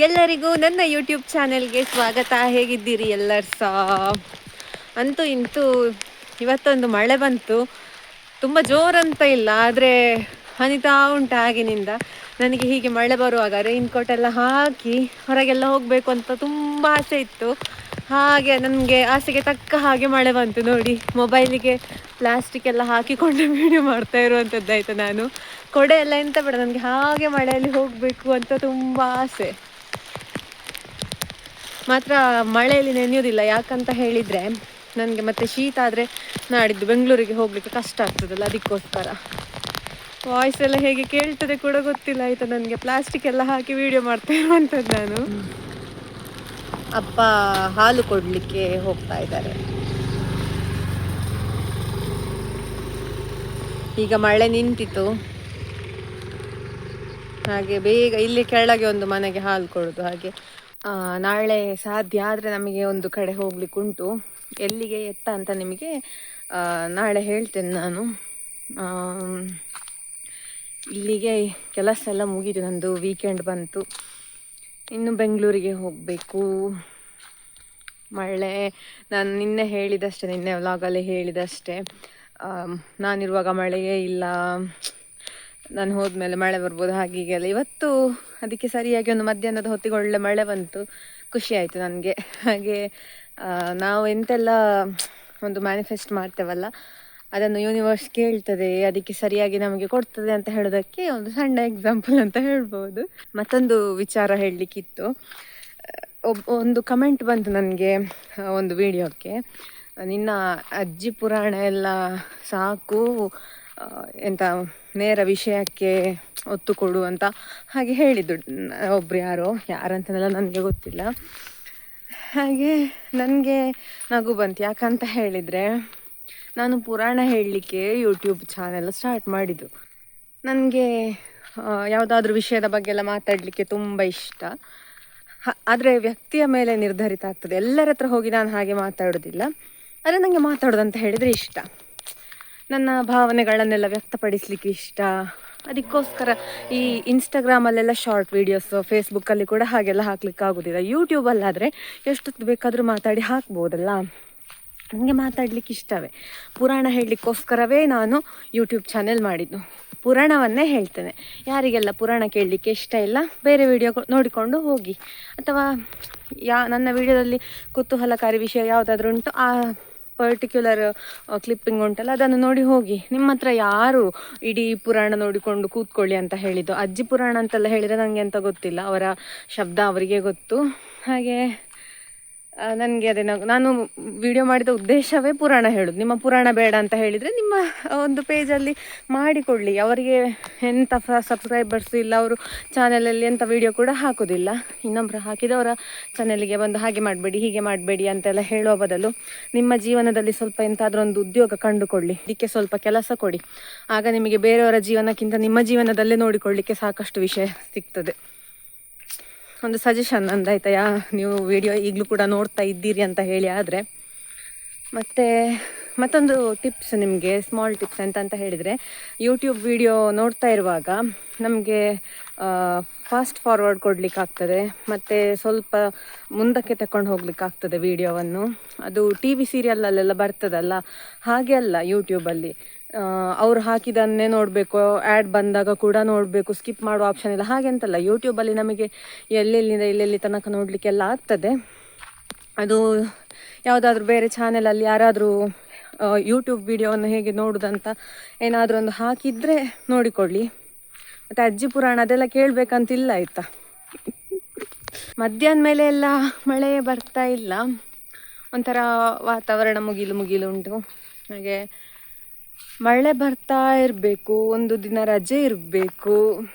ಎಲ್ಲರಿಗೂ ನನ್ನ ಯೂಟ್ಯೂಬ್ ಚಾನೆಲ್ಗೆ ಸ್ವಾಗತ. ಹೇಗಿದ್ದೀರಿ ಎಲ್ಲರೂ ಅಂತೂ ಇಂತೂ ಇವತ್ತೊಂದು ಮಳೆ ಬಂತು. ತುಂಬ ಜೋರಂತ ಇಲ್ಲ, ಆದರೆ ಹನಿತಾ ಉಂಟು ಆಗಿನಿಂದ. ನನಗೆ ಹೀಗೆ ಮಳೆ ಬರುವಾಗ ರೈನ್ ಕೋಟ್ ಎಲ್ಲ ಹಾಕಿ ಹೊರಗೆಲ್ಲ ಹೋಗಬೇಕು ಅಂತ ತುಂಬ ಆಸೆ ಇತ್ತು. ಹಾಗೆ ನನಗೆ ಆಸೆಗೆ ತಕ್ಕ ಹಾಗೆ ಮಳೆ ಬಂತು ನೋಡಿ. ಮೊಬೈಲಿಗೆ ಪ್ಲಾಸ್ಟಿಕ್ ಎಲ್ಲ ಹಾಕಿಕೊಂಡು ವೀಡಿಯೋ ಮಾಡ್ತಾ ಇರುವಂಥದ್ದಾಯ್ತು ನಾನು. ಕೊಡೆ ಎಲ್ಲ ಎಂತ ಬೇಡ, ನನಗೆ ಹಾಗೆ ಮಳೆಯಲ್ಲಿ ಹೋಗಬೇಕು ಅಂತ ತುಂಬ ಆಸೆ. ಮಾತ್ರ ಮಳೆಯಲ್ಲಿ ನೆನೆಯೋದಿಲ್ಲ, ಯಾಕಂತ ಹೇಳಿದರೆ ನನಗೆ ಮತ್ತೆ ಶೀತ ಆದರೆ ನಾಡಿದ್ದು ಬೆಂಗಳೂರಿಗೆ ಹೋಗಲಿಕ್ಕೆ ಕಷ್ಟ ಆಗ್ತದಲ್ಲ, ಅದಕ್ಕೋಸ್ಕರ. ವಾಯ್ಸ್ ಎಲ್ಲ ಹೇಗೆ ಕೇಳ್ತದೆ ಕೂಡ ಗೊತ್ತಿಲ್ಲ ಆಯಿತಾ ನನಗೆ. ಪ್ಲಾಸ್ಟಿಕ್ ಎಲ್ಲ ಹಾಕಿ ವೀಡಿಯೋ ಮಾಡ್ತಾ ಇರುವಂಥದ್ದು ನಾನು. ಅಪ್ಪ ಹಾಲು ಕೊಡಲಿಕ್ಕೆ ಹೋಗ್ತಾ ಇದ್ದಾರೆ. ಈಗ ಮಳೆ ನಿಂತಿತು, ಹಾಗೆ ಬೇಗ ಇಲ್ಲಿ ಕೆಳಗೆ ಒಂದು ಮನೆಗೆ ಹಾಲು ಕೊಡೋದು. ಹಾಗೆ ನಾಳೆ ಸಾಧ್ಯ ಆದರೆ ನಮಗೆ ಒಂದು ಕಡೆ ಹೋಗ್ಲಿಕ್ಕೆ ಉಂಟು. ಎಲ್ಲಿಗೆ ಎತ್ತ ಅಂತ ನಿಮಗೆ ನಾಳೆ ಹೇಳ್ತೇನೆ ನಾನು. ಇಲ್ಲಿಗೆ ಕೆಲಸ ಎಲ್ಲ ಮುಗೀತು, ನಂದು ವೀಕೆಂಡ್ ಬಂತು. ಇನ್ನು ಬೆಂಗಳೂರಿಗೆ ಹೋಗಬೇಕು. ಮಳೆ ನಾನು ನಿನ್ನೆ ಹೇಳಿದಷ್ಟೇ, ನಿನ್ನೆ ವ್ಲಾಗಲ್ಲಿ ಹೇಳಿದಷ್ಟೇ. ನಾನಿರುವಾಗ ಮಳೆಯೇ ಇಲ್ಲ, ನಾನು ಹೋದ್ಮೇಲೆ ಮಳೆ ಬರ್ಬೋದು ಹಾಗೀಗೆಲ್ಲ. ಇವತ್ತು ಅದಕ್ಕೆ ಸರಿಯಾಗಿ ಒಂದು ಮಧ್ಯಾಹ್ನದ ಹೊತ್ತಿಗೆ ಒಳ್ಳೆ ಮಳೆ ಬಂತು, ಖುಷಿ ಆಯಿತು ನನಗೆ. ಹಾಗೆ ನಾವು ಎಂತೆಲ್ಲ ಒಂದು ಮ್ಯಾನಿಫೆಸ್ಟ್ ಮಾಡ್ತೇವಲ್ಲ, ಅದನ್ನು ಯೂನಿವರ್ಸ್ ಕೇಳ್ತದೆ, ಅದಕ್ಕೆ ಸರಿಯಾಗಿ ನಮಗೆ ಕೊಡ್ತದೆ ಅಂತ ಹೇಳೋದಕ್ಕೆ ಒಂದು ಸಣ್ಣ ಎಕ್ಸಾಂಪಲ್ ಅಂತ ಹೇಳ್ಬೋದು. ಮತ್ತೊಂದು ವಿಚಾರ ಹೇಳಲಿಕ್ಕಿತ್ತು. ಒಂದು ಕಮೆಂಟ್ ಬಂತು ನನಗೆ ಒಂದು ವಿಡಿಯೋಕ್ಕೆ, ನಿನ್ನ ಅಜ್ಜಿ ಪುರಾಣ ಎಲ್ಲ ಸಾಕು, ಎಂತ ನೇರ ವಿಷಯಕ್ಕೆ ಒತ್ತು ಕೊಡು ಅಂತ ಹಾಗೆ ಹೇಳಿದ್ದು ಒಬ್ರು. ಯಾರಂತನೆಲ್ಲ ನನಗೆ ಗೊತ್ತಿಲ್ಲ. ಹಾಗೆ ನನಗೆ ನಗು ಬಂತು. ಯಾಕಂತ ಹೇಳಿದರೆ ನಾನು ಪುರಾಣ ಹೇಳಲಿಕ್ಕೆ ಯೂಟ್ಯೂಬ್ ಚಾನೆಲ್ ಸ್ಟಾರ್ಟ್ ಮಾಡಿದ್ದು. ನನಗೆ ಯಾವುದಾದ್ರೂ ವಿಷಯದ ಬಗ್ಗೆ ಎಲ್ಲ ಮಾತಾಡಲಿಕ್ಕೆ ತುಂಬ ಇಷ್ಟ. ಆದರೆ ವ್ಯಕ್ತಿಯ ಮೇಲೆ ನಿರ್ಧರಿತ ಆಗ್ತದೆ. ಎಲ್ಲರ ಹತ್ರ ಹೋಗಿ ನಾನು ಹಾಗೆ ಮಾತಾಡೋದಿಲ್ಲ, ಆದರೆ ನನಗೆ ಮಾತಾಡೋದಂತ ಹೇಳಿದರೆ ಇಷ್ಟ. ನನ್ನ ಭಾವನೆಗಳನ್ನೆಲ್ಲ ವ್ಯಕ್ತಪಡಿಸಲಿಕ್ಕೆ ಇಷ್ಟ. ಅದಕ್ಕೋಸ್ಕರ ಈ ಇನ್ಸ್ಟಾಗ್ರಾಮಲ್ಲೆಲ್ಲ ಶಾರ್ಟ್ ವೀಡಿಯೋಸ್, ಫೇಸ್ಬುಕ್ಕಲ್ಲಿ ಕೂಡ ಹಾಗೆಲ್ಲ ಹಾಕ್ಲಿಕ್ಕೆ ಆಗೋದಿಲ್ಲ. ಯೂಟ್ಯೂಬಲ್ಲಾದರೆ ಎಷ್ಟೊತ್ತು ಬೇಕಾದರೂ ಮಾತಾಡಿ ಹಾಕ್ಬೋದಲ್ಲ. ನನಗೆ ಮಾತಾಡಲಿಕ್ಕೆ ಇಷ್ಟವೇ. ಪುರಾಣ ಹೇಳಲಿಕ್ಕೋಸ್ಕರವೇ ನಾನು ಯೂಟ್ಯೂಬ್ ಚಾನೆಲ್ ಮಾಡಿದ್ದು. ಪುರಾಣವನ್ನೇ ಹೇಳ್ತೇನೆ. ಯಾರಿಗೆಲ್ಲ ಪುರಾಣ ಕೇಳಲಿಕ್ಕೆ ಇಷ್ಟ ಇಲ್ಲ, ಬೇರೆ ವಿಡಿಯೋ ನೋಡಿಕೊಂಡು ಹೋಗಿ. ಅಥವಾ ನನ್ನ ವಿಡಿಯೋದಲ್ಲಿ ಕುತೂಹಲಕಾರಿ ವಿಷಯ ಯಾವುದಾದ್ರೂ ಉಂಟು, ಆ ಪರ್ಟಿಕ್ಯುಲರ್ ಕ್ಲಿಪ್ಪಿಂಗ್ ಉಂಟಲ್ಲ, ಅದನ್ನು ನೋಡಿ ಹೋಗಿ. ನಿಮ್ಮ ಹತ್ರ ಯಾರು ಇಡೀ ಪುರಾಣ ನೋಡಿಕೊಂಡು ಕೂತ್ಕೊಳ್ಳಿ ಅಂತ ಹೇಳಿದ್ದು? ಅಜ್ಜಿ ಪುರಾಣ ಅಂತೆಲ್ಲ ಹೇಳಿದರೆ ನನಗೆ ಅಂತ ಗೊತ್ತಿಲ್ಲ, ಅವರ ಶಬ್ದ ಅವರಿಗೆ ಗೊತ್ತು. ಹಾಗೆ ನನಗೆ ಅದೇ ನಾನು ವಿಡಿಯೋ ಮಾಡಿದ ಉದ್ದೇಶವೇ ಪುರಾಣ ಹೇಳೋದು. ನಿಮ್ಮ ಪುರಾಣ ಬೇಡ ಅಂತ ಹೇಳಿದರೆ ನಿಮ್ಮ ಒಂದು ಪೇಜಲ್ಲಿ ಮಾಡಿಕೊಳ್ಳಿ. ಅವರಿಗೆ ಎಂಥ ಸಬ್ಸ್ಕ್ರೈಬರ್ಸ್ ಇಲ್ಲ, ಅವರು ಚಾನಲಲ್ಲಿ ಎಂಥ ವಿಡಿಯೋ ಕೂಡ ಹಾಕೋದಿಲ್ಲ. ಇನ್ನೊಬ್ಬರು ಹಾಕಿದವರ ಚಾನಲಿಗೆ ಬಂದು ಹಾಗೆ ಮಾಡಬೇಡಿ, ಹೀಗೆ ಮಾಡಬೇಡಿ ಅಂತೆಲ್ಲ ಹೇಳುವ ಬದಲು ನಿಮ್ಮ ಜೀವನದಲ್ಲಿ ಸ್ವಲ್ಪ ಎಂತಾದರೂ ಒಂದು ಉದ್ಯೋಗ ಕಂಡುಕೊಳ್ಳಿ, ಇದಕ್ಕೆ ಸ್ವಲ್ಪ ಕೆಲಸ ಕೊಡಿ. ಆಗ ನಿಮಗೆ ಬೇರೆಯವರ ಜೀವನಕ್ಕಿಂತ ನಿಮ್ಮ ಜೀವನದಲ್ಲೇ ನೋಡಿಕೊಳ್ಳಿಕ್ಕೆ ಸಾಕಷ್ಟು ವಿಷಯ ಸಿಗ್ತದೆ. ಒಂದು ಸಜೆಷನ್ ಅಂದಾಯ್ತಾ, ನೀವು ವಿಡಿಯೋ ಈಗಲೂ ಕೂಡ ನೋಡ್ತಾ ಇದ್ದೀರಿ ಅಂತ ಹೇಳಿ. ಆದರೆ ಮತ್ತೊಂದು ಟಿಪ್ಸ್ ನಿಮಗೆ, ಸ್ಮಾಲ್ ಟಿಪ್ಸ್ ಅಂತ ಹೇಳಿದರೆ, ಯೂಟ್ಯೂಬ್ ವಿಡಿಯೋ ನೋಡ್ತಾ ಇರುವಾಗ ನಮಗೆ ಫಾಸ್ಟ್ ಫಾರ್ವರ್ಡ್ ಕೊಡಲಿಕ್ಕಾಗ್ತದೆ, ಮತ್ತು ಸ್ವಲ್ಪ ಮುಂದಕ್ಕೆ ತಗೊಂಡು ಹೋಗ್ಲಿಕ್ಕಾಗ್ತದೆ ವಿಡಿಯೋವನ್ನು. ಅದು ಟಿ ವಿ ಸೀರಿಯಲಲ್ಲೆಲ್ಲ ಬರ್ತದಲ್ಲ, ಹಾಗೆ ಅಲ್ಲ ಯೂಟ್ಯೂಬಲ್ಲಿ. ಅವ್ರು ಹಾಕಿದನ್ನೇ ನೋಡಬೇಕು, ಆ್ಯಡ್ ಬಂದಾಗ ಕೂಡ ನೋಡಬೇಕು, ಸ್ಕಿಪ್ ಮಾಡುವ ಆಪ್ಷನ್ ಇಲ್ಲ. ಹಾಗೆಂತಲ್ಲ, ಯೂಟ್ಯೂಬಲ್ಲಿ ನಮಗೆ ಎಲ್ಲೆಲ್ಲಿಂದ ಎಲ್ಲೆಲ್ಲಿ ತನಕ ನೋಡಲಿಕ್ಕೆಲ್ಲ ಆಗ್ತದೆ. ಅದು ಯಾವುದಾದ್ರೂ ಬೇರೆ ಚಾನೆಲಲ್ಲಿ ಯಾರಾದರೂ ಯೂಟ್ಯೂಬ್ ವಿಡಿಯೋವನ್ನು ಹೇಗೆ ನೋಡೋದಂತ ಏನಾದರೂ ಒಂದು ಹಾಕಿದರೆ ನೋಡಿಕೊಳ್ಳಿ. ಮತ್ತು ಅಜ್ಜಿ ಪುರಾಣ ಅದೆಲ್ಲ ಕೇಳಬೇಕಂತಿಲ್ಲ ಆಯಿತಾ. ಮಧ್ಯಾಹ್ನ ಮೇಲೆ ಎಲ್ಲ ಮಳೆ ಬರ್ತಾ ಇಲ್ಲ, ಒಂಥರ ವಾತಾವರಣ ಮುಗಿಲು ಉಂಟು. ಹಾಗೆ ಮಳೆ ಬರ್ತಾ ಇರಬೇಕು, ಒಂದು ದಿನ ರಜೆ ಇರಬೇಕು,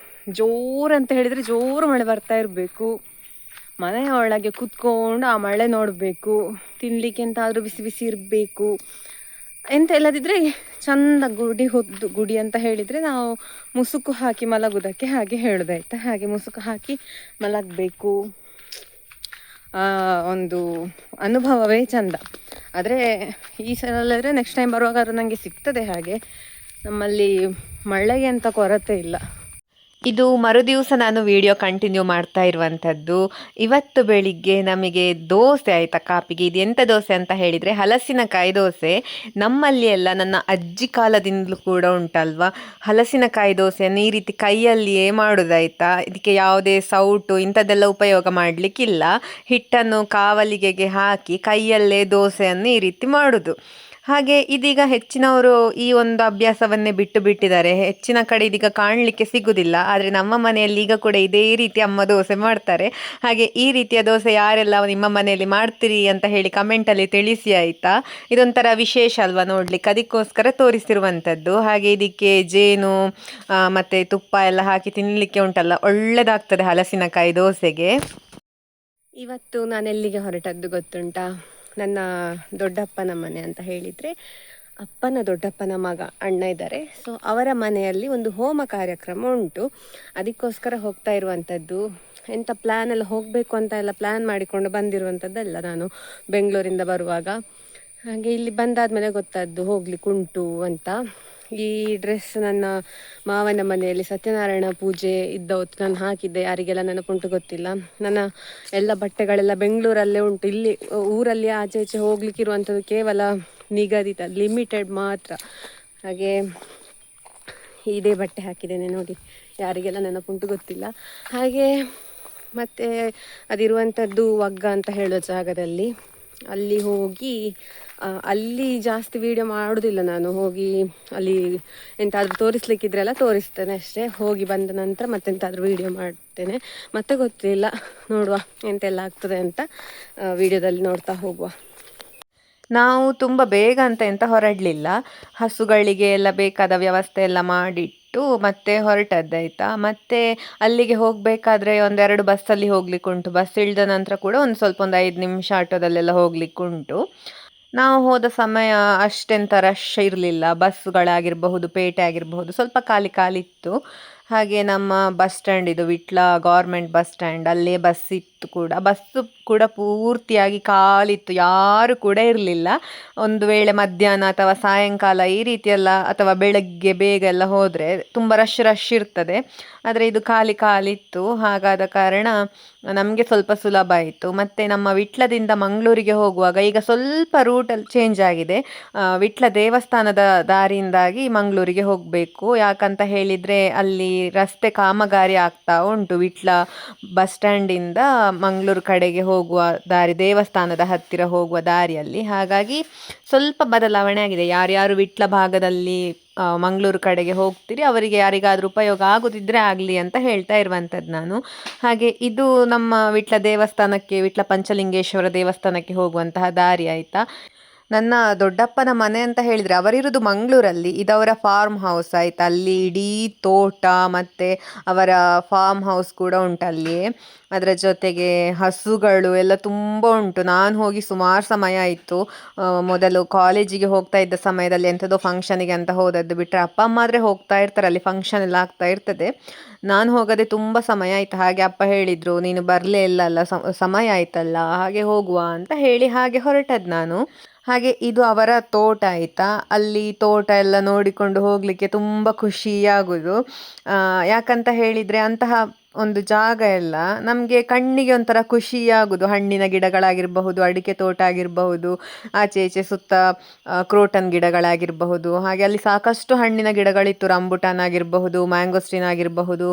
ಜೋರು ಅಂತ ಹೇಳಿದರೆ ಜೋರು ಮಳೆ ಬರ್ತಾ ಇರಬೇಕು. ಮನೆಯ ಒಳಗೆ ಕೂತ್ಕೊಂಡು ಆ ಮಳೆ ನೋಡಬೇಕು, ತಿನ್ನಲಿಕ್ಕೆ ಎಂತಾದರೂ ಬಿಸಿ ಬಿಸಿ ಇರಬೇಕು. ಎಂತ ಇಲ್ಲದಿದ್ದರೆ ಚಂದ ಗುಡಿ ಅಂತ ಹೇಳಿದರೆ ನಾವು ಮುಸುಕು ಹಾಕಿ ಮಲಗುವುದಕ್ಕೆ ಹಾಗೆ ಹೇಳೋದಾಯ್ತಾ. ಹಾಗೆ ಮುಸುಕು ಹಾಕಿ ಮಲಗಬೇಕು. ಒಂದು ಅನುಭವವೇ ಚಂದ. ಆದರೆ ಈ ಸಲ ನೆಕ್ಸ್ಟ್ ಟೈಮ್ ಬರುವಾಗ ನನಗೆ ಸಿಗ್ತದೆ. ಹಾಗೆ ನಮ್ಮಲ್ಲಿ ಮಳೆಗೆ ಅಂತ ಕೊರತೆ ಇಲ್ಲ. ಇದು ಮರುದಿವಸ ನಾನು ವಿಡಿಯೋ ಕಂಟಿನ್ಯೂ ಮಾಡ್ತಾ ಇರುವಂಥದ್ದು. ಇವತ್ತು ಬೆಳಿಗ್ಗೆ ನಮಗೆ ದೋಸೆ ಆಯಿತಾ ಕಾಪಿಗೆ. ಇದು ಎಂಥ ದೋಸೆ ಅಂತ ಹೇಳಿದರೆ ಹಲಸಿನಕಾಯಿ ದೋಸೆ. ನಮ್ಮಲ್ಲಿ ಎಲ್ಲ ನನ್ನ ಅಜ್ಜಿ ಕಾಲದಿಂದಲೂ ಕೂಡ ಉಂಟಲ್ವಾ ಹಲಸಿನಕಾಯಿ ದೋಸೆಯನ್ನು ಈ ರೀತಿ ಕೈಯಲ್ಲಿಯೇ ಮಾಡೋದಾಯ್ತಾ. ಇದಕ್ಕೆ ಯಾವುದೇ ಸೌಟು ಇಂಥದ್ದೆಲ್ಲ ಉಪಯೋಗ ಮಾಡಲಿಕ್ಕಿಲ್ಲ. ಹಿಟ್ಟನ್ನು ಕಾವಲಿಗೆಗೆ ಹಾಕಿ ಕೈಯಲ್ಲೇ ದೋಸೆಯನ್ನು ಈ ರೀತಿ ಮಾಡೋದು. ಹಾಗೆ ಇದೀಗ ಹೆಚ್ಚಿನವರು ಈ ಒಂದು ಅಭ್ಯಾಸವನ್ನೇ ಬಿಟ್ಟು ಬಿಟ್ಟಿದ್ದಾರೆ. ಹೆಚ್ಚಿನ ಕಡೆ ಇದೀಗ ಕಾಣಲಿಕ್ಕೆ ಸಿಗುವುದಿಲ್ಲ. ಆದರೆ ನಮ್ಮ ಮನೆಯಲ್ಲಿ ಈಗ ಕೂಡ ಇದೇ ರೀತಿ ಅಮ್ಮ ದೋಸೆ ಮಾಡ್ತಾರೆ. ಹಾಗೆ ಈ ರೀತಿಯ ದೋಸೆ ಯಾರೆಲ್ಲ ನಿಮ್ಮ ಮನೆಯಲ್ಲಿ ಮಾಡ್ತೀರಿ ಅಂತ ಹೇಳಿ ಕಮೆಂಟಲ್ಲಿ ತಿಳಿಸಿ ಆಯಿತಾ. ಇದೊಂಥರ ವಿಶೇಷ ಅಲ್ವಾ ನೋಡ್ಲಿಕ್ಕೆ, ಅದಕ್ಕೋಸ್ಕರ ತೋರಿಸಿರುವಂಥದ್ದು. ಹಾಗೆ ಇದಕ್ಕೆ ಜೇನು ಮತ್ತು ತುಪ್ಪ ಎಲ್ಲ ಹಾಕಿ ತಿನ್ನಲಿಕ್ಕೆ ಉಂಟಲ್ಲ, ಒಳ್ಳೆದಾಗ್ತದೆ ಹಲಸಿನಕಾಯಿ ದೋಸೆಗೆ. ಇವತ್ತು ನಾನು ಎಲ್ಲಿಗೆ ಹೊರಟದ್ದು ಗೊತ್ತುಂಟಾ? ನನ್ನ ದೊಡ್ಡಪ್ಪನ ಮನೆ ಅಂತ ಹೇಳಿದರೆ ಅಪ್ಪನ ದೊಡ್ಡಪ್ಪನ ಮಗ ಅಣ್ಣ ಇದ್ದಾರೆ. ಸೊ ಅವರ ಮನೆಯಲ್ಲಿ ಒಂದು ಹೋಮ ಕಾರ್ಯಕ್ರಮ ಉಂಟು. ಅದಕ್ಕೋಸ್ಕರ ಹೋಗ್ತಾ ಇರುವಂಥದ್ದು. ಎಂಥ ಪ್ಲ್ಯಾನ್ ಎಲ್ಲ ಹೋಗಬೇಕು ಅಂತ ಎಲ್ಲ ಪ್ಲ್ಯಾನ್ ಮಾಡಿಕೊಂಡು ಬಂದಿರುವಂಥದ್ದಲ್ಲ ನಾನು ಬೆಂಗಳೂರಿಂದ ಬರುವಾಗ. ಹಾಗೆ ಇಲ್ಲಿ ಬಂದಾದಮೇಲೆ ಗೊತ್ತಾದ್ದು ಹೋಗ್ಲಿಕ್ಕೆ ಉಂಟು ಅಂತ. ಈ ಡ್ರೆಸ್ ನನ್ನ ಮಾವನ ಮನೆಯಲ್ಲಿ ಸತ್ಯನಾರಾಯಣ ಪೂಜೆ ಇದ್ದ ಹೊತ್ತು ನಾನು ಹಾಕಿದ್ದೆ. ಯಾರಿಗೆಲ್ಲ ನೆನಪುಂಟು ಗೊತ್ತಿಲ್ಲ. ನನ್ನ ಎಲ್ಲ ಬಟ್ಟೆಗಳೆಲ್ಲ ಬೆಂಗಳೂರಲ್ಲೇ ಉಂಟು. ಇಲ್ಲಿ ಊರಲ್ಲಿ ಆಚೆ ಈಚೆ ಹೋಗ್ಲಿಕ್ಕೆ ಇರುವಂಥದ್ದು ಕೇವಲ ನಿಗದಿತ ಲಿಮಿಟೆಡ್ ಮಾತ್ರ. ಹಾಗೆ ಇದೇ ಬಟ್ಟೆ ಹಾಕಿದ್ದೇನೆ ನೋಡಿ, ಯಾರಿಗೆಲ್ಲ ನೆನಪುಂಟು ಗೊತ್ತಿಲ್ಲ. ಹಾಗೆ ಮತ್ತು ಅದಿರುವಂಥದ್ದು ವಗ್ಗ ಅಂತ ಹೇಳೋ ಜಾಗದಲ್ಲಿ. ಅಲ್ಲಿ ಹೋಗಿ ಅಲ್ಲಿ ಜಾಸ್ತಿ ವೀಡಿಯೋ ಮಾಡೋದಿಲ್ಲ ನಾನು. ಹೋಗಿ ಅಲ್ಲಿ ಎಂತಾದರೂ ತೋರಿಸ್ಲಿಕ್ಕಿದ್ರೆಲ್ಲ ತೋರಿಸ್ತೇನೆ ಅಷ್ಟೇ. ಹೋಗಿ ಬಂದ ನಂತರ ಮತ್ತೆಂತಾದರೂ ವೀಡಿಯೋ ಮಾಡ್ತೇನೆ. ಮತ್ತೆ ಗೊತ್ತಿಲ್ಲ, ನೋಡುವ ಎಂತೆಲ್ಲ ಆಗ್ತದೆ ಅಂತ ವೀಡಿಯೋದಲ್ಲಿ ನೋಡ್ತಾ ಹೋಗುವ. ನಾವು ತುಂಬ ಬೇಗ ಅಂತ ಎಂತ ಹೊರಡಲಿಲ್ಲ. ಹಸುಗಳಿಗೆ ಎಲ್ಲ ಬೇಕಾದ ವ್ಯವಸ್ಥೆ ಎಲ್ಲ ಮಾಡಿಟ್ಟು ಮತ್ತೆ ಹೊರಟದ್ದಾಯ್ತಾ. ಮತ್ತೆ ಅಲ್ಲಿಗೆ ಹೋಗಬೇಕಾದ್ರೆ ಒಂದೆರಡು ಬಸ್ಸಲ್ಲಿ ಹೋಗ್ಲಿಕ್ಕುಂಟು. ಬಸ್ ಇಳಿದ ನಂತರ ಕೂಡ ಒಂದು 5 ನಿಮಿಷ ಆಟೋದಲ್ಲೆಲ್ಲ ಹೋಗ್ಲಿಕ್ಕುಂಟು. ನಾವು ಹೋದ ಸಮಯ ಅಷ್ಟೆಂತ ರಶ್ ಇರಲಿಲ್ಲ. ಬಸ್ಸುಗಳಾಗಿರಬಹುದು, ಪೇಟೆ ಆಗಿರಬಹುದು, ಸ್ವಲ್ಪ ಖಾಲಿ ಖಾಲಿ ಇತ್ತು. ಹಾಗೆ ನಮ್ಮ ಬಸ್ ಸ್ಟ್ಯಾಂಡ್, ಇದು ವಿಟ್ಲ ಗೌರ್ಮೆಂಟ್ ಬಸ್ ಸ್ಟ್ಯಾಂಡ್, ಅಲ್ಲೇ ಬಸ್ ಇತ್ತು ಕೂಡ. ಬಸ್ಸು ಕೂಡ ಪೂರ್ತಿಯಾಗಿ ಖಾಲಿತ್ತು, ಯಾರು ಕೂಡ ಇರಲಿಲ್ಲ. ಒಂದು ವೇಳೆ ಮಧ್ಯಾಹ್ನ ಅಥವಾ ಸಾಯಂಕಾಲ ಈ ರೀತಿಯೆಲ್ಲ ಅಥವಾ ಬೆಳಗ್ಗೆ ಬೇಗ ಎಲ್ಲ ಹೋದರೆ ತುಂಬ ರಶ್ ಇರ್ತದೆ. ಆದರೆ ಇದು ಖಾಲಿ ಇತ್ತು. ಹಾಗಾದ ಕಾರಣ ನಮಗೆ ಸ್ವಲ್ಪ ಸುಲಭ ಆಯಿತು. ಮತ್ತು ನಮ್ಮ ವಿಟ್ಲದಿಂದ ಮಂಗಳೂರಿಗೆ ಹೋಗುವಾಗ ಈಗ ಸ್ವಲ್ಪ ರೂಟಲ್ಲಿ ಚೇಂಜ್ ಆಗಿದೆ. ವಿಟ್ಲ ದೇವಸ್ಥಾನದ ದಾರಿಯಿಂದಾಗಿ ಮಂಗಳೂರಿಗೆ ಹೋಗಬೇಕು. ಯಾಕಂತ ಹೇಳಿದರೆ ಅಲ್ಲಿ ರಸ್ತೆ ಕಾಮಗಾರಿ ಆಗ್ತಾ ಉಂಟು. ವಿಟ್ಲ ಬಸ್ ಸ್ಟ್ಯಾಂಡಿಂದ ಮಂಗಳೂರು ಕಡೆಗೆ ಹೋಗುವ ದಾರಿ, ದೇವಸ್ಥಾನದ ಹತ್ತಿರ ಹೋಗುವ ದಾರಿಯಲ್ಲಿ. ಹಾಗಾಗಿ ಸ್ವಲ್ಪ ಬದಲಾವಣೆ ಆಗಿದೆ. ಯಾರ್ಯಾರು ವಿಟ್ಲ ಭಾಗದಲ್ಲಿ ಮಂಗಳೂರು ಕಡೆಗೆ ಹೋಗ್ತೀರಿ ಅವರಿಗೆ ಯಾರಿಗಾದರೂ ಉಪಯೋಗ ಆಗೋದಿದ್ರೆ ಆಗಲಿ ಅಂತ ಹೇಳ್ತಾ ಇರುವಂಥದ್ದು ನಾನು. ಹಾಗೆ ಇದು ನಮ್ಮ ವಿಟ್ಲ ದೇವಸ್ಥಾನಕ್ಕೆ, ವಿಟ್ಲ ಪಂಚಲಿಂಗೇಶ್ವರ ದೇವಸ್ಥಾನಕ್ಕೆ ಹೋಗುವಂತಹ ದಾರಿ ಆಯಿತಾ. ನನ್ನ ದೊಡ್ಡಪ್ಪನ ಮನೆ ಅಂತ ಹೇಳಿದರೆ ಅವರಿರೋದು ಮಂಗಳೂರಲ್ಲಿ. ಇದವರ ಫಾರ್ಮ್ ಹೌಸ್ ಆಯಿತಾ. ಅಲ್ಲಿ ಇಡೀ ತೋಟ ಮತ್ತು ಅವರ ಫಾರ್ಮ್ ಹೌಸ್ ಕೂಡ ಉಂಟು ಅಲ್ಲಿಯೇ. ಅದರ ಜೊತೆಗೆ ಹಸುಗಳು ಎಲ್ಲ ತುಂಬ ಉಂಟು. ನಾನು ಹೋಗಿ ಸುಮಾರು ಸಮಯ ಆಯಿತು. ಮೊದಲು ಕಾಲೇಜಿಗೆ ಹೋಗ್ತಾ ಇದ್ದ ಸಮಯದಲ್ಲಿ ಎಂಥದೋ ಫಂಕ್ಷನಿಗೆ ಅಂತ ಹೋದದ್ದು. ಬಿಟ್ಟರೆ ಅಪ್ಪ ಅಮ್ಮ ಆದರೆ ಹೋಗ್ತಾ ಇರ್ತಾರೆ, ಅಲ್ಲಿ ಫಂಕ್ಷನ್ ಎಲ್ಲ ಆಗ್ತಾ ಇರ್ತದೆ. ನಾನು ಹೋಗದೆ ತುಂಬ ಸಮಯ ಆಯಿತು. ಹಾಗೆ ಅಪ್ಪ ಹೇಳಿದರು, ನೀನು ಬರಲೇ ಇಲ್ಲ ಸಮಯ ಆಯ್ತಲ್ಲ, ಹಾಗೆ ಹೋಗುವ ಅಂತ ಹೇಳಿ ಹಾಗೆ ಹೊರಟದ್ದು ನಾನು. ಹಾಗೆ ಇದು ಅವರ ತೋಟ ಆಯಿತಾ. ಅಲ್ಲಿ ತೋಟ ಎಲ್ಲ ನೋಡಿಕೊಂಡು ಹೋಗಲಿಕ್ಕೆ ತುಂಬ ಖುಷಿಯಾಗೋದು. ಯಾಕಂತ ಹೇಳಿದರೆ ಅಂತಹ ಒಂದು ಜಾಗ ಎಲ್ಲ ನಮಗೆ ಕಣ್ಣಿಗೆ ಒಂಥರ ಖುಷಿಯಾಗೋದು. ಹಣ್ಣಿನ ಗಿಡಗಳಾಗಿರಬಹುದು, ಅಡಿಕೆ ತೋಟ ಆಗಿರಬಹುದು, ಆಚೆ ಈಚೆ ಸುತ್ತ ಕ್ರೋಟನ್ ಗಿಡಗಳಾಗಿರಬಹುದು. ಹಾಗೆ ಅಲ್ಲಿ ಸಾಕಷ್ಟು ಹಣ್ಣಿನ ಗಿಡಗಳಿತ್ತು. ರಂಬುಟಾನ್ ಆಗಿರಬಹುದು, ಮ್ಯಾಂಗೋಸ್ಟಿನ್ ಆಗಿರಬಹುದು,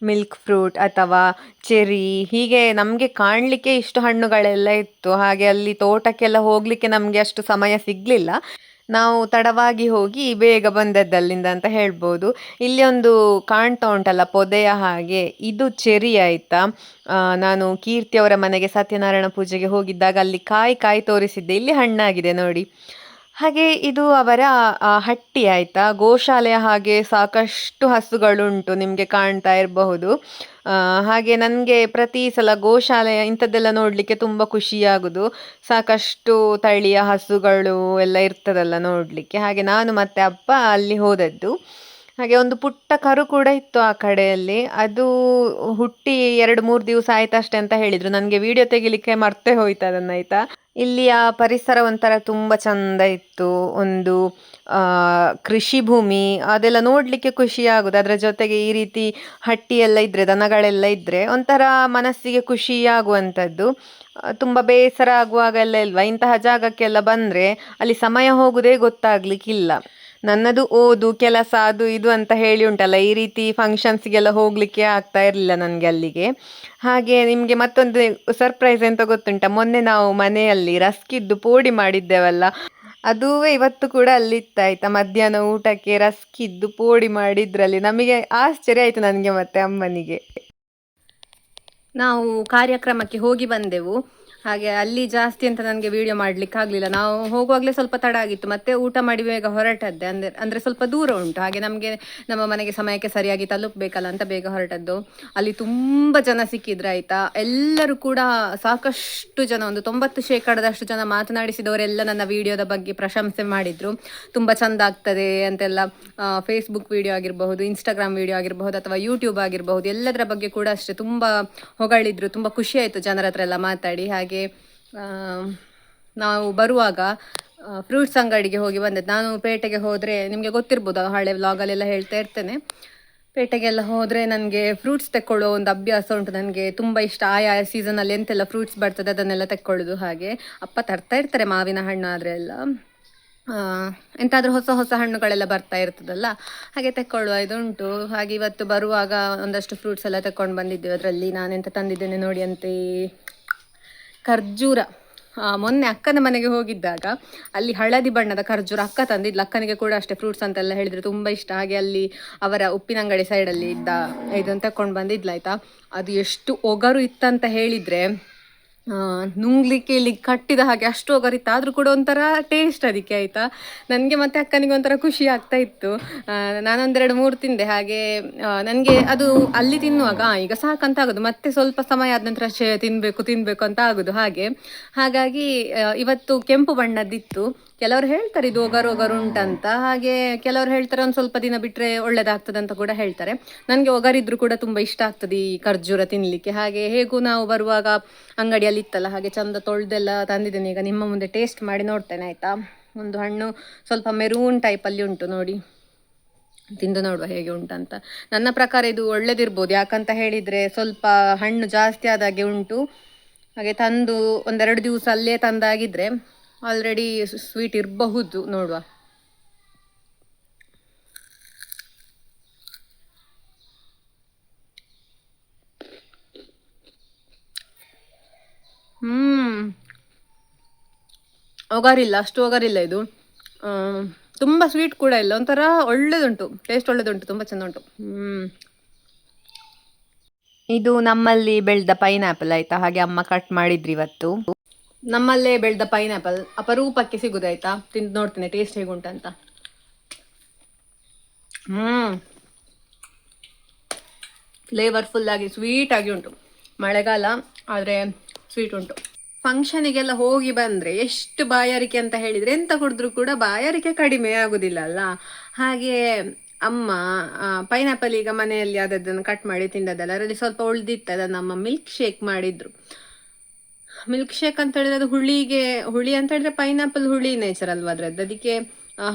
ಮಿಲ್ಕ್ ಫ್ರೂಟ್ ಅಥವಾ ಚೆರಿ, ಹೀಗೆ ನಮಗೆ ಕಾಣಲಿಕ್ಕೆ ಇಷ್ಟು ಹಣ್ಣುಗಳೆಲ್ಲ ಇತ್ತು. ಹಾಗೆ ಅಲ್ಲಿ ತೋಟಕ್ಕೆಲ್ಲ ಹೋಗಲಿಕ್ಕೆ ನಮಗೆ ಅಷ್ಟು ಸಮಯ ಸಿಗಲಿಲ್ಲ. ನಾವು ತಡವಾಗಿ ಹೋಗಿ ಬೇಗ ಬಂದದ್ದಲ್ಲಿಂದ ಅಂತ ಹೇಳ್ಬೋದು. ಇಲ್ಲಿ ಒಂದು ಕಾಣ್ತಾ ಉಂಟಲ್ಲ ಪೊದೆಯ ಹಾಗೆ, ಇದು ಚೆರಿ ಆಯಿತಾ. ನಾನು ಕೀರ್ತಿಯವರ ಮನೆಗೆ ಸತ್ಯನಾರಾಯಣ ಪೂಜೆಗೆ ಹೋಗಿದ್ದಾಗ ಅಲ್ಲಿ ಕಾಯಿ ತೋರಿಸಿದ್ದೆ. ಇಲ್ಲಿ ಹಣ್ಣಾಗಿದೆ ನೋಡಿ. ಹಾಗೆ ಇದು ಅವರ ಹಟ್ಟಿ ಆಯಿತಾ. ಗೋಶಾಲೆಯ ಹಾಗೆ ಸಾಕಷ್ಟು ಹಸುಗಳುಂಟು, ನಿಮಗೆ ಕಾಣ್ತಾ ಇರಬಹುದು. ಹಾಗೆ ನನಗೆ ಪ್ರತಿ ಸಲ ಗೋಶಾಲೆಯ ಇಂಥದ್ದೆಲ್ಲ ನೋಡಲಿಕ್ಕೆ ತುಂಬ ಖುಷಿಯಾಗೋದು. ಸಾಕಷ್ಟು ತಳಿಯ ಹಸುಗಳು ಎಲ್ಲ ಇರ್ತದಲ್ಲ ನೋಡಲಿಕ್ಕೆ. ಹಾಗೆ ನಾನು ಮತ್ತು ಅಪ್ಪ ಅಲ್ಲಿ ಹೋದದ್ದು. ಹಾಗೆ ಒಂದು ಪುಟ್ಟ ಕರು ಕೂಡ ಇತ್ತು ಆ ಕಡೆಯಲ್ಲಿ. ಅದು ಹುಟ್ಟಿ 2-3 ದಿವಸ ಆಯ್ತಷ್ಟೇ ಅಂತ ಹೇಳಿದ್ರು. ನನಗೆ ವಿಡಿಯೋ ತೆಗಿಲಿಕ್ಕೆ ಮರ್ತೇ ಹೋಯ್ತು ಅದನ್ನ ಆಯ್ತಾ. ಇಲ್ಲಿಯ ಪರಿಸರ ಒಂಥರ ತುಂಬ ಚಂದ ಇತ್ತು. ಒಂದು ಕೃಷಿ ಭೂಮಿ ಅದೆಲ್ಲ ನೋಡ್ಲಿಕ್ಕೆ ಖುಷಿ ಆಗುದು. ಅದರ ಜೊತೆಗೆ ಈ ರೀತಿ ಹಟ್ಟಿ ಎಲ್ಲ ಇದ್ರೆ, ದನಗಳೆಲ್ಲ ಇದ್ರೆ ಒಂಥರ ಮನಸ್ಸಿಗೆ ಖುಷಿ ಆಗುವಂಥದ್ದು. ತುಂಬ ಬೇಸರ ಆಗುವಾಗೆಲ್ಲ ಇಲ್ವಾ, ಇಂತಹ ಜಾಗಕ್ಕೆಲ್ಲ ಬಂದ್ರೆ ಅಲ್ಲಿ ಸಮಯ ಹೋಗುದೇ ಗೊತ್ತಾಗ್ಲಿಕ್ಕಿಲ್ಲ. ನನ್ನದು ಓದು ಕೆಲಸ ಅದು ಇದು ಅಂತ ಹೇಳಿ ಉಂಟಲ್ಲ, ಈ ರೀತಿ ಫಂಕ್ಷನ್ಸ್ಗೆಲ್ಲ ಹೋಗ್ಲಿಕ್ಕೆ ಆಗ್ತಾ ಇರಲಿಲ್ಲ ನನಗೆ ಅಲ್ಲಿಗೆ. ಹಾಗೆ ನಿಮಗೆ ಮತ್ತೊಂದು ಸರ್ಪ್ರೈಸ್ ಅಂತ ಗೊತ್ತುಂಟ, ಮೊನ್ನೆ ನಾವು ಮನೆಯಲ್ಲಿ ರಸ್ಕಿದ್ದು ಪೋಡಿ ಮಾಡಿದ್ದೇವಲ್ಲ, ಅದುವೇ ಇವತ್ತು ಕೂಡ ಅಲ್ಲಿತ್ತಾಯ್ತಾ. ಮಧ್ಯಾಹ್ನ ಊಟಕ್ಕೆ ರಸ್ಕಿದ್ದು ಪೋಡಿ ಮಾಡಿದ್ರಲ್ಲಿ ನಮಗೆ ಆಶ್ಚರ್ಯ ಆಯ್ತು, ನನಗೆ ಮತ್ತೆ ಅಮ್ಮನಿಗೆ. ನಾವು ಕಾರ್ಯಕ್ರಮಕ್ಕೆ ಹೋಗಿ ಬಂದೆವು. ಹಾಗೆ ಅಲ್ಲಿ ಜಾಸ್ತಿ ಅಂತ ನನಗೆ ವಿಡಿಯೋ ಮಾಡ್ಲಿಕ್ಕೆ ಆಗಲಿಲ್ಲ. ನಾವು ಹೋಗುವಾಗಲೇ ಸ್ವಲ್ಪ ತಡ ಆಗಿತ್ತು, ಮತ್ತೆ ಊಟ ಮಾಡಿ ಬೇಗ ಹೊರಟದ್ದೆ. ಅಂದರೆ ಸ್ವಲ್ಪ ದೂರ ಉಂಟು, ಹಾಗೆ ನಮಗೆ ನಮ್ಮ ಮನೆಗೆ ಸಮಯಕ್ಕೆ ಸರಿಯಾಗಿ ತಲುಪಬೇಕಲ್ಲ ಅಂತ ಬೇಗ ಹೊರಟದ್ದು. ಅಲ್ಲಿ ತುಂಬ ಜನ ಸಿಕ್ಕಿದ್ರು ಆಯಿತಾ. ಎಲ್ಲರೂ ಕೂಡ ಸಾಕಷ್ಟು ಜನ, ಒಂದು 90% ಜನ ಮಾತನಾಡಿಸಿದವರೆಲ್ಲ ನನ್ನ ವಿಡಿಯೋದ ಬಗ್ಗೆ ಪ್ರಶಂಸೆ ಮಾಡಿದರು. ತುಂಬ ಚೆಂದ ಆಗ್ತದೆ ಅಂತೆಲ್ಲ. ಫೇಸ್ಬುಕ್ ವಿಡಿಯೋ ಆಗಿರಬಹುದು, ಇನ್ಸ್ಟಾಗ್ರಾಮ್ ವಿಡಿಯೋ ಆಗಿರಬಹುದು, ಅಥವಾ ಯೂಟ್ಯೂಬ್ ಆಗಿರಬಹುದು, ಎಲ್ಲದರ ಬಗ್ಗೆ ಕೂಡ ಅಷ್ಟೇ ತುಂಬ ಹೊಗಳಿದ್ರು. ತುಂಬ ಖುಷಿ ಆಯಿತು ಜನರ ಹತ್ರ ಎಲ್ಲ ಮಾತಾಡಿ. ಹಾಗೆ ನಾವು ಬರುವಾಗ ಫ್ರೂಟ್ಸ್ ಅಂಗಡಿಗೆ ಹೋಗಿ ಬಂದದ್ದು. ನಾನು ಪೇಟೆಗೆ ಹೋದರೆ ನಿಮಗೆ ಗೊತ್ತಿರ್ಬೋದು, ಹಳೆ ವ್ಲಾಗಲ್ಲೆಲ್ಲ ಹೇಳ್ತಾ ಇರ್ತೇನೆ. ಪೇಟೆಗೆಲ್ಲ ಹೋದರೆ ನನಗೆ ಫ್ರೂಟ್ಸ್ ತೆಕ್ಕೊಳ್ಳೋ ಒಂದು ಅಭ್ಯಾಸ ಉಂಟು. ನನಗೆ ತುಂಬ ಇಷ್ಟ. ಆಯಾ ಸೀಸನಲ್ಲಿ ಎಂತೆಲ್ಲ ಫ್ರೂಟ್ಸ್ ಬರ್ತದೆ ಅದನ್ನೆಲ್ಲ ತೆಕ್ಕೊಳ್ಳೋದು. ಹಾಗೆ ಅಪ್ಪ ತರ್ತಾ ಇರ್ತಾರೆ, ಮಾವಿನ ಹಣ್ಣು ಆದರೆ ಎಲ್ಲ ಎಂತಾದರೂ ಹೊಸ ಹೊಸ ಹಣ್ಣುಗಳೆಲ್ಲ ಬರ್ತಾ ಇರ್ತದಲ್ಲ, ಹಾಗೆ ತೆಕ್ಕೊಳ್ಳುವ ಇದುಂಟು. ಹಾಗೆ ಇವತ್ತು ಬರುವಾಗ ಒಂದಷ್ಟು ಫ್ರೂಟ್ಸ್ ಎಲ್ಲ ತೆಕ್ಕೊಂಡು ಬಂದಿದ್ದೇವೆ. ಅದರಲ್ಲಿ ನಾನೆಂತ ತಂದಿದ್ದೇನೆ ನೋಡಿ ಅಂತೆ, ಖರ್ಜೂರ. ಮೊನ್ನೆ ಅಕ್ಕನ ಮನೆಗೆ ಹೋಗಿದ್ದಾಗ ಅಲ್ಲಿ ಹಳದಿ ಬಣ್ಣದ ಖರ್ಜೂರ ಅಕ್ಕ ತಂದಿದ್ಲು. ಅಕ್ಕನಿಗೆ ಕೂಡ ಅಷ್ಟೇ ಫ್ರೂಟ್ಸ್ ಅಂತೆಲ್ಲ ಹೇಳಿದರೆ ತುಂಬ ಇಷ್ಟ. ಹಾಗೆ ಅಲ್ಲಿ ಅವರ ಉಪ್ಪಿನಂಗಡಿ ಸೈಡಲ್ಲಿ ಇದ್ದ ಇದನ್ನು ತಗೊಂಡು ಬಂದಿದ್ಲಾಯ್ತಾ. ಅದು ಎಷ್ಟು ಒಗರು ಇತ್ತಂತ ಹೇಳಿದರೆ, ನುಂಗ್ಲಿಕ್ಕೆ ಇಲ್ಲಿ ಕಟ್ಟಿದ ಹಾಗೆ ಅಷ್ಟು ಒಗರಿತ್ತು. ಆದರೂ ಕೂಡ ಒಂಥರ ಟೇಸ್ಟ್ ಅದಕ್ಕೆ ಆಯಿತಾ. ನನಗೆ ಮತ್ತು ಅಕ್ಕನಿಗೆ ಒಂಥರ ಖುಷಿ ಆಗ್ತಾ ಇತ್ತು. ನಾನೊಂದೆರಡು ಮೂರು ತಿಂದೆ. ಹಾಗೆ ನನಗೆ ಅದು ಅಲ್ಲಿ ತಿನ್ನುವಾಗ ಈಗ ಸಾಕಂತ ಆಗೋದು, ಮತ್ತೆ ಸ್ವಲ್ಪ ಸಮಯ ಆದ ನಂತರ ತಿನ್ನಬೇಕು ಅಂತ ಆಗೋದು ಹಾಗಾಗಿ ಇವತ್ತು ಕೆಂಪು ಬಣ್ಣದ್ದಿತ್ತು. ಕೆಲವರು ಹೇಳ್ತಾರೆ ಇದು ಒಗರು ಉಂಟಂತ, ಹಾಗೆ ಕೆಲವರು ಹೇಳ್ತಾರೆ ಒಂದು ಸ್ವಲ್ಪ ದಿನ ಬಿಟ್ಟರೆ ಒಳ್ಳೇದಾಗ್ತದೆ ಅಂತ ಕೂಡ ಹೇಳ್ತಾರೆ. ನನಗೆ ಒಗರಿದ್ರು ಕೂಡ ತುಂಬ ಇಷ್ಟ ಆಗ್ತದೆ ಈ ಖರ್ಜೂರ ತಿನ್ನಲಿಕ್ಕೆ. ಹಾಗೆ ಹೇಗೂ ನಾವು ಬರುವಾಗ ಅಂಗಡಿಯಲ್ಲಿ ಇತ್ತಲ್ಲ, ಹಾಗೆ ಚಂದ ತೊಳೆದೆಲ್ಲ ತಂದಿದ್ದೇನೆ. ಈಗ ನಿಮ್ಮ ಮುಂದೆ ಟೇಸ್ಟ್ ಮಾಡಿ ನೋಡ್ತೇನೆ ಆಯಿತಾ. ಒಂದು ಹಣ್ಣು ಸ್ವಲ್ಪ ಮೆರೂನ್ ಟೈಪಲ್ಲಿ ಉಂಟು, ನೋಡಿ ತಿಂದು ನೋಡುವ ಹೇಗೆ ಉಂಟಂತ. ನನ್ನ ಪ್ರಕಾರ ಇದು ಒಳ್ಳೇದಿರ್ಬೋದು, ಯಾಕಂತ ಹೇಳಿದರೆ ಸ್ವಲ್ಪ ಹಣ್ಣು ಜಾಸ್ತಿ ಆದಾಗೆ ಉಂಟು. ಹಾಗೆ ತಂದು 1-2 ದಿವಸ ಅಲ್ಲೇ ತಂದಾಗಿದ್ರೆ ಆಲ್ರೆಡಿ ಸ್ವೀಟ್ ಇರಬಹುದು, ನೋಡುವ. ಒಗರಿಲ್ಲ, ಅಷ್ಟು ಒಗರಿಲ್ಲ ಇದು. ತುಂಬ ಸ್ವೀಟ್ ಕೂಡ ಇಲ್ಲ, ಒಂಥರ ಒಳ್ಳೇದುಂಟು, ಟೇಸ್ಟ್ ಒಳ್ಳೇದುಂಟು, ತುಂಬ ಚೆಂದ ಉಂಟು. ಇದು ನಮ್ಮಲ್ಲಿ ಬೆಳೆದ ಪೈನಾಪಲ್ ಆಯ್ತಾ. ಹಾಗೆ ಅಮ್ಮ ಕಟ್ ಮಾಡಿದ್ರಿ ಇವತ್ತು. ನಮ್ಮಲ್ಲೇ ಬೆಳೆದ ಪೈನಾಪಲ್ ಅಪರೂಪಕ್ಕೆ ಸಿಗುದಾಯ್ತಾ. ತಿಂದು ನೋಡ್ತೇನೆ ಟೇಸ್ಟ್ ಹೇಗುಂಟಂತ. ಫ್ಲೇವರ್ಫುಲ್ ಆಗಿ ಸ್ವೀಟ್ ಆಗಿ ಉಂಟು. ಮಳೆಗಾಲ ಆದರೆ ಸ್ವೀಟ್ ಉಂಟು. ಫಂಕ್ಷನಿಗೆಲ್ಲ ಹೋಗಿ ಬಂದರೆ ಎಷ್ಟು ಬಾಯಾರಿಕೆ ಅಂತ ಹೇಳಿದರೆ, ಎಂತ ಕುಡಿದ್ರೂ ಕೂಡ ಬಾಯಾರಿಕೆ ಕಡಿಮೆ ಆಗೋದಿಲ್ಲ ಅಲ್ಲ. ಹಾಗೆ ಅಮ್ಮ ಪೈನಾಪಲ್ ಈಗ ಮನೆಯಲ್ಲಿ ಅದನ್ನು ಕಟ್ ಮಾಡಿ ತಿಂದದ್ದಲ್ಲ, ಅದರಲ್ಲಿ ಸ್ವಲ್ಪ ಉಳಿದಿತ್ತು, ಅದನ್ನು ಅಮ್ಮ ಮಿಲ್ಕ್ ಶೇಕ್ ಮಾಡಿದ್ರು. ಮಿಲ್ಕ್ ಶೇಕ್ ಅಂತ ಹೇಳಿದ್ರೆ ಅದು ಹುಳಿ ಅಂತ ಹೇಳಿದ್ರೆ ಪೈನಾಪಲ್ ಹುಳಿ ನೇಚರ್ ಅಲ್ವಾ ಅದರದ್ದು. ಅದಕ್ಕೆ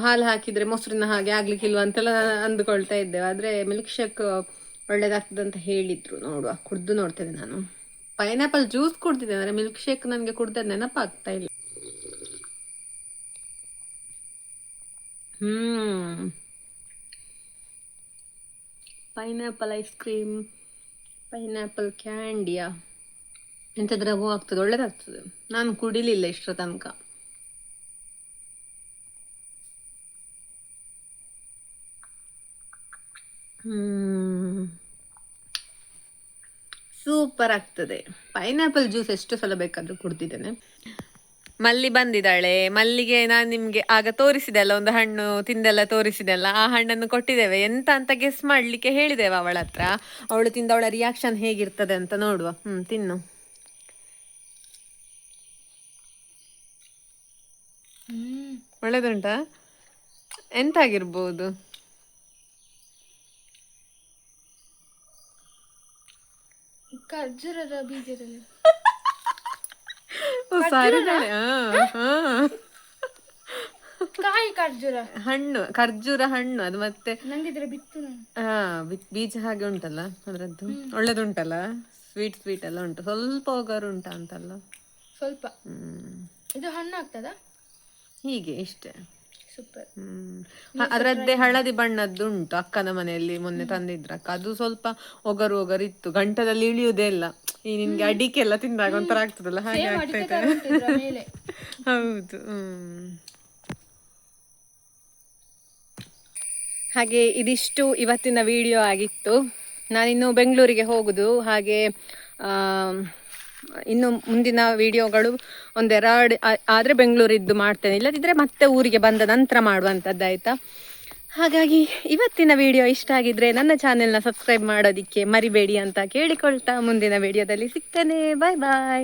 ಹಾಲು ಹಾಕಿದರೆ ಮೊಸರಿನ ಹಾಗೆ ಆಗ್ಲಿಕ್ಕಿಲ್ವ ಅಂತೆಲ್ಲ ಅಂದುಕೊಳ್ತಾ ಇದ್ದೇವೆ. ಆದರೆ ಮಿಲ್ಕ್ ಶೇಕ್ ಒಳ್ಳೇದಾಗ್ತದೆ ಅಂತ ಹೇಳಿದ್ರು. ನೋಡುವ, ಕುಡ್ದು ನೋಡ್ತೇನೆ ನಾನು. ಪೈನಾಪಲ್ ಜ್ಯೂಸ್ ಕುಡ್ದಿದ್ದೆ, ಅಂದರೆ ಮಿಲ್ಕ್ ಶೇಕ್ ನನಗೆ ಕುಡ್ದ ನೆನಪಾಗ್ತಾ ಇಲ್ಲ. ಪೈನಾಪಲ್ ಐಸ್ ಕ್ರೀಮ್, ಪೈನಾಪಲ್ ಕ್ಯಾಂಡಿಯಾ ಎಂಥದ್ರಾಗೂ ಆಗ್ತದೆ, ಒಳ್ಳೇದಾಗ್ತದೆ. ನಾನು ಕುಡಿಲಿಲ್ಲ ಇಷ್ಟರ ತನಕ. ಸೂಪರ್ ಆಗ್ತದೆ. ಪೈನಾಪಲ್ ಜ್ಯೂಸ್ ಎಷ್ಟು ಸಲ ಬೇಕಾದರೂ ಕುಡ್ದಿದ್ದೇನೆ. ಮಲ್ಲಿ ಬಂದಿದ್ದಾಳೆ. ಮಲ್ಲಿಗೆ ನಾನು ನಿಮ್ಗೆ ಆಗ ತೋರಿಸಿದೆ ಅಲ್ಲ, ಒಂದು ಹಣ್ಣು ತಿಂದೆಲ್ಲ ತೋರಿಸಿದೆ ಅಲ್ಲ, ಆ ಹಣ್ಣನ್ನು ಕೊಟ್ಟಿದ್ದೇವೆ. ಎಂತ ಅಂತ ಗೆಸ್ ಮಾಡ್ಲಿಕ್ಕೆ ಹೇಳಿದ್ದೇವೆ ಅವಳ ಹತ್ರ. ಅವಳು ತಿಂದ ಅವಳ ರಿಯಾಕ್ಷನ್ ಹೇಗಿರ್ತದೆ ಅಂತ ನೋಡುವ. ತಿನ್ನು. ಒಳ್ಳೇದುಂಟಾ? ಎಂತಾಗಿರ್ಬೋದು? ಖರ್ಜೂರದ ಬೀಜದಲ್ಲಿ ಕಾಯಿ ಖರ್ಜೂರ ಹಣ್ಣು, ಖರ್ಜೂರ ಹಣ್ಣು ಅದು. ಮತ್ತೆ ನಂಗಿದ್ರೆ ಬಿತ್ತು ಬೀಜ ಹಾಗೆ ಉಂಟಲ್ಲ ಅದ್ರದ್ದು, ಒಳ್ಳೇದುಂಟಲ್ಲ, ಸ್ವೀಟ್ ಸ್ವೀಟ್ ಎಲ್ಲ ಉಂಟು. ಸ್ವಲ್ಪ ಒಗರು ಉಂಟಾ ಅಂತಲ್ಲ? ಸ್ವಲ್ಪ. ಇದು ಹಣ್ಣು ಆಗ್ತದ ಹೀಗೆ ಇಷ್ಟೇ. ಸೂಪರ್. ಅದರದ್ದೇ ಹಳದಿ ಬಣ್ಣದ್ದು ಉಂಟು, ಅಕ್ಕನ ಮನೆಯಲ್ಲಿ ಮೊನ್ನೆ ತಂದಿದ್ರ ಅಕ್ಕ. ಅದು ಸ್ವಲ್ಪ ಒಗರು ಒಗರು ಇತ್ತು, ಗಂಟದಲ್ಲಿ ಇಳಿಯುವುದೇ ಇಲ್ಲ. ಈ ನಿನ್ಗೆ ಅಡಿಕೆ ಎಲ್ಲ ತಿಂದಾಗ ಒಂಥರ ಆಗ್ತದಲ್ಲ, ಹಾಗೆ ಆಗ್ತೈತೆ. ಹೌದು. ಹಾಗೆ ಇದಿಷ್ಟು ಇವತ್ತಿನ ವಿಡಿಯೋ ಆಗಿತ್ತು. ನಾನಿನ್ನು ಬೆಂಗಳೂರಿಗೆ ಹೋಗುದು. ಹಾಗೆ ಇನ್ನು ಮುಂದಿನ ವಿಡಿಯೋಗಳು ಒಂದೆರಡು ಆದರೆ ಬೆಂಗಳೂರಿದ್ದು ಮಾಡ್ತೇನೆ, ಇಲ್ಲದಿದ್ದರೆ ಮತ್ತೆ ಊರಿಗೆ ಬಂದ ನಂತರ ಮಾಡುವಂಥದ್ದಾಯ್ತಾ. ಹಾಗಾಗಿ ಇವತ್ತಿನ ವಿಡಿಯೋ ಇಷ್ಟ ಆಗಿದ್ರೆ ನನ್ನ ಚಾನೆಲ್ನ ಸಬ್ಸ್ಕ್ರೈಬ್ ಮಾಡೋದಕ್ಕೆ ಮರಿಬೇಡಿ ಅಂತ ಕೇಳಿಕೊಳ್ತಾ ಮುಂದಿನ ವಿಡಿಯೋದಲ್ಲಿ ಸಿಗ್ತೇನೆ. ಬಾಯ್ ಬಾಯ್.